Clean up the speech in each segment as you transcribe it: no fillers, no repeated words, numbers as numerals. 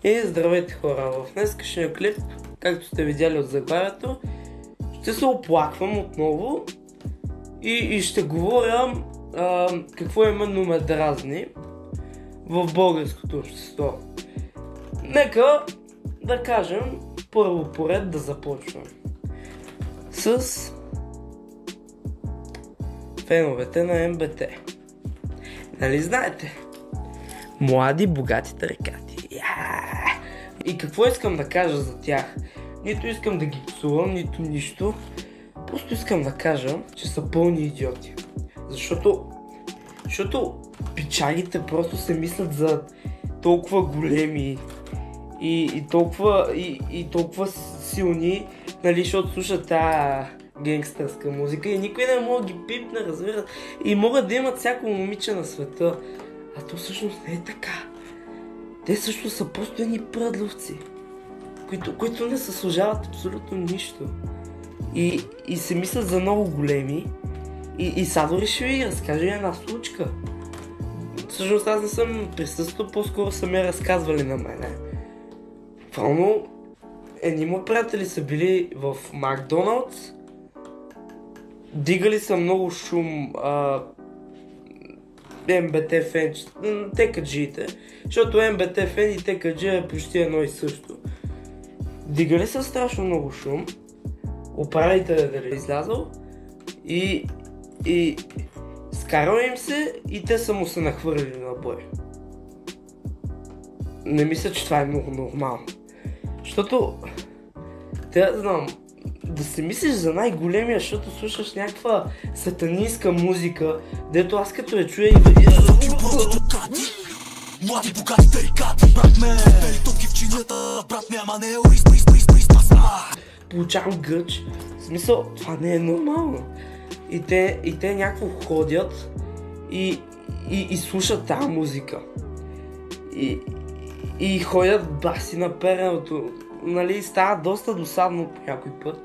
Здравейте хора! В днескашния клип, както сте видяли от заглавието, ще се оплаквам отново и ще говоря какво именно ме дразни в българското общество. Нека да кажем първо поред да започвам с феновете на МБТ. Нали знаете? Млади, богати тарикати. И какво искам да кажа за тях? Нито искам да ги псувам, нито нищо. Просто искам да кажа, че са пълни идиоти. Защото пичагите просто се мислят за толкова големи и толкова силни, нали, защото слушат тази генгстърска музика и никой не може да ги пипне, разбира. И могат да имат всяко момиче на света. А то всъщност не е така. Те също са просто едни пръдловци, които не заслужават абсолютно нищо. И се мислят за много големи. И сега дори ще ви разкажа една случка. Всъщност аз не съм присъствал, по-скоро са ме разказвали на мене. Правилно, едни му приятели са били в Макдоналдс, дигали са много шум, МБТ фен, ТКГ-ите, защото МБТ фен и ТКГ е почти едно и също. Дигали са страшно много шум, управителят да е излязъл и скарал им се и те са му се нахвърлили на бой. Не мисля, че това е много нормално. Защото, знам, да се мислиш за най-големия, защото слушаш някаква сатанинска музика, дето аз като я чуя и млади, богати тарикати, брат ме, топки в чинията, брат ме, ама не е уриз, получавам гъч. В смисъл, това не е нормално. И те някакво ходят и слушат тази музика. И ходят баси на переното. Нали, става доста досадно по някой път.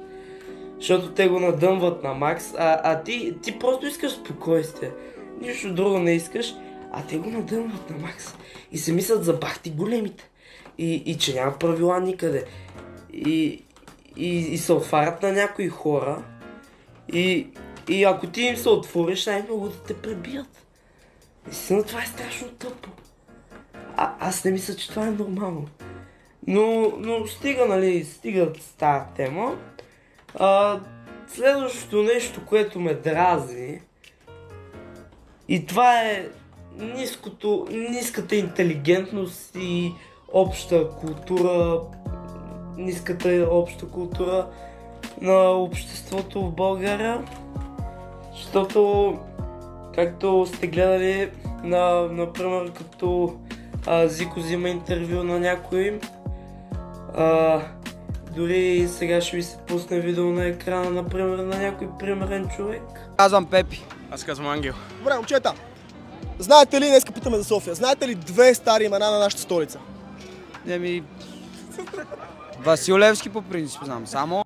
Защото те го надъмват на макс, а ти просто искаш спокойствие. Нищо друго не искаш, а те го надъмват на макс. И се мислят за бахти големите. И че няма правила никъде. И се отварят на някои хора. И ако ти им се отвориш, най-много да те пребият. Наистина това е страшно тъпо. Аз не мисля, че това е нормално. Но стига с тази тема. Следващото нещо, което ме дразни, и това е ниската интелигентност и ниската обща култура на обществото в България. Защото, както сте гледали, например, като Зико взима интервю на някой, дори сега ще ви се пусне видео на екрана, например, на някой примерен човек. Казвам Пепи. Аз казвам Ангел. Добре, момчета, знаете ли, днеска питаме за София, знаете ли две стари имена на нашата столица? Васил Левски по принцип знам, само...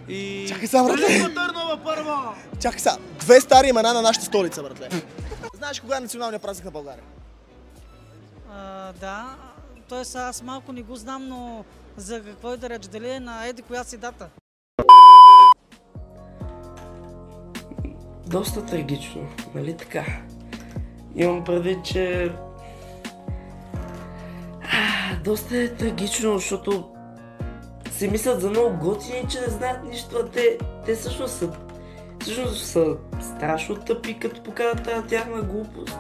И... Чакай сега, братле! Чакай сега, две стари имена на нашата столица, братле. Знаеш кога е националният празник на България? Да, т.е. аз малко не го знам, но за какво и да реч, дали е на еди коя си дата? Доста трагично, нали така? Имам предвид, че... доста е трагично, защото се мислят за много готини, че не знаят нищо, а те всъщност са страшно тъпи, като покажат тази тяхна глупост.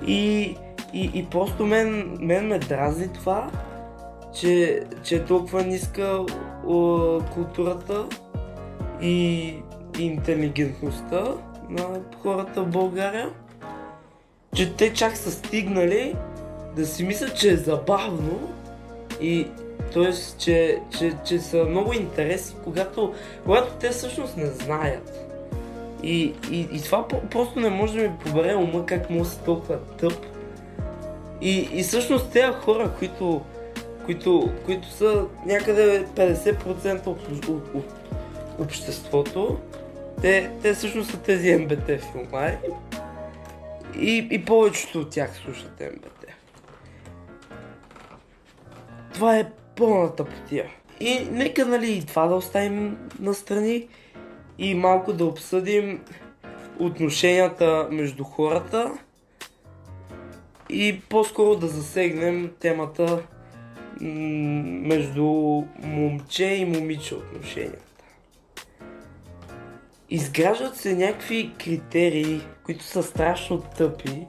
И просто мен ме дразни това, че е толкова ниска културата и интелигентността на хората в България, че те чак са стигнали да си мислят, че е забавно и т.е. че са много интересни, когато те всъщност не знаят. И това просто не може да ми побере ума как може да си толкова тъп. И всъщност тези хора, които са някъде 50% от обществото, те всъщност са тези МБТ филмари. И повечето от тях слушат МБТ. Това е пълната потия. И нека, нали, и това да оставим настрани и малко да обсъдим отношенията между хората и по-скоро да засегнем темата между момче и момиче отношенията. Изграждат се някакви критерии, които са страшно тъпи,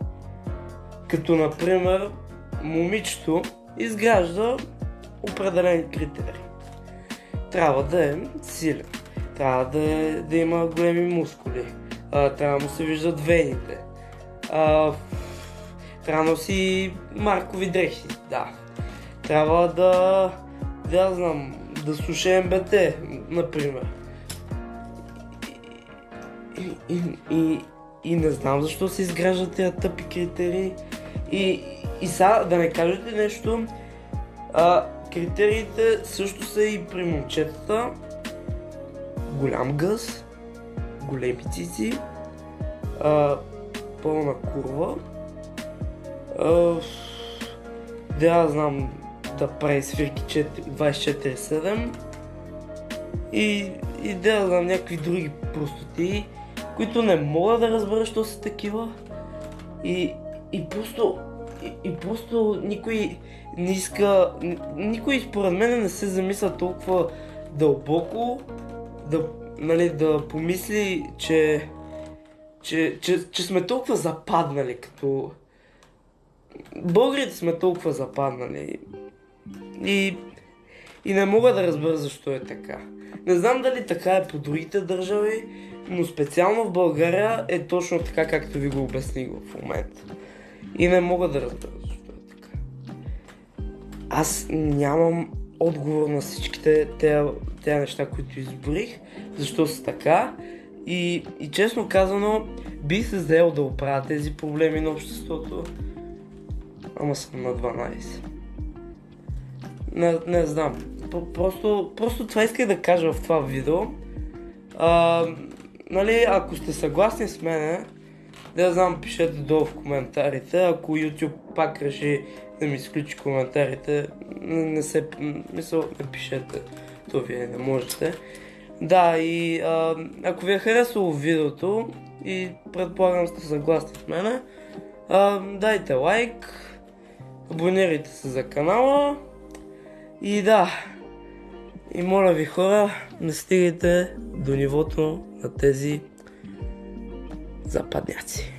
като например момичето изгражда определен критерий. Трябва да е силен, трябва да има големи мускули, трябва да му се виждат вените, трябва да носи маркови дрехи, да. Трябва да слуша МБТ, например. И не знам защо се изграждат тези тъпи критерии. И сега да не кажете нещо, критериите също са и при момчетата. Голям гъс, големи цици, пълна курва, да прави свирки 24/7 и някакви други простоти, които не мога да разбера, що са такива. И просто никой не иска, никой според мен не се замисля толкова дълбоко да помисли, че сме толкова западнали, като българите сме толкова западнали и не мога да разбера защо е така. Не знам дали така е по другите държави, но специално в България е точно така, както ви го обясних в момента. И не мога да разбера защо е така. Аз нямам отговор на всичките тези неща, които изборих, защо са така. И честно казано, бих се заел да оправя тези проблеми на обществото, ама съм на 12. Не знам. Просто това исках да кажа в това видео. Нали, ако сте съгласни с мене, да знам, пишете долу в коментарите. Ако YouTube пак реши да ми изключи коментарите, не пишете. То вие не можете. Да, и ако ви е харесало видеото и предполагам сте съгласни с мене, дайте лайк, абонирайте се за канала и и моля ви хора, не стигайте до нивото на тези западняци.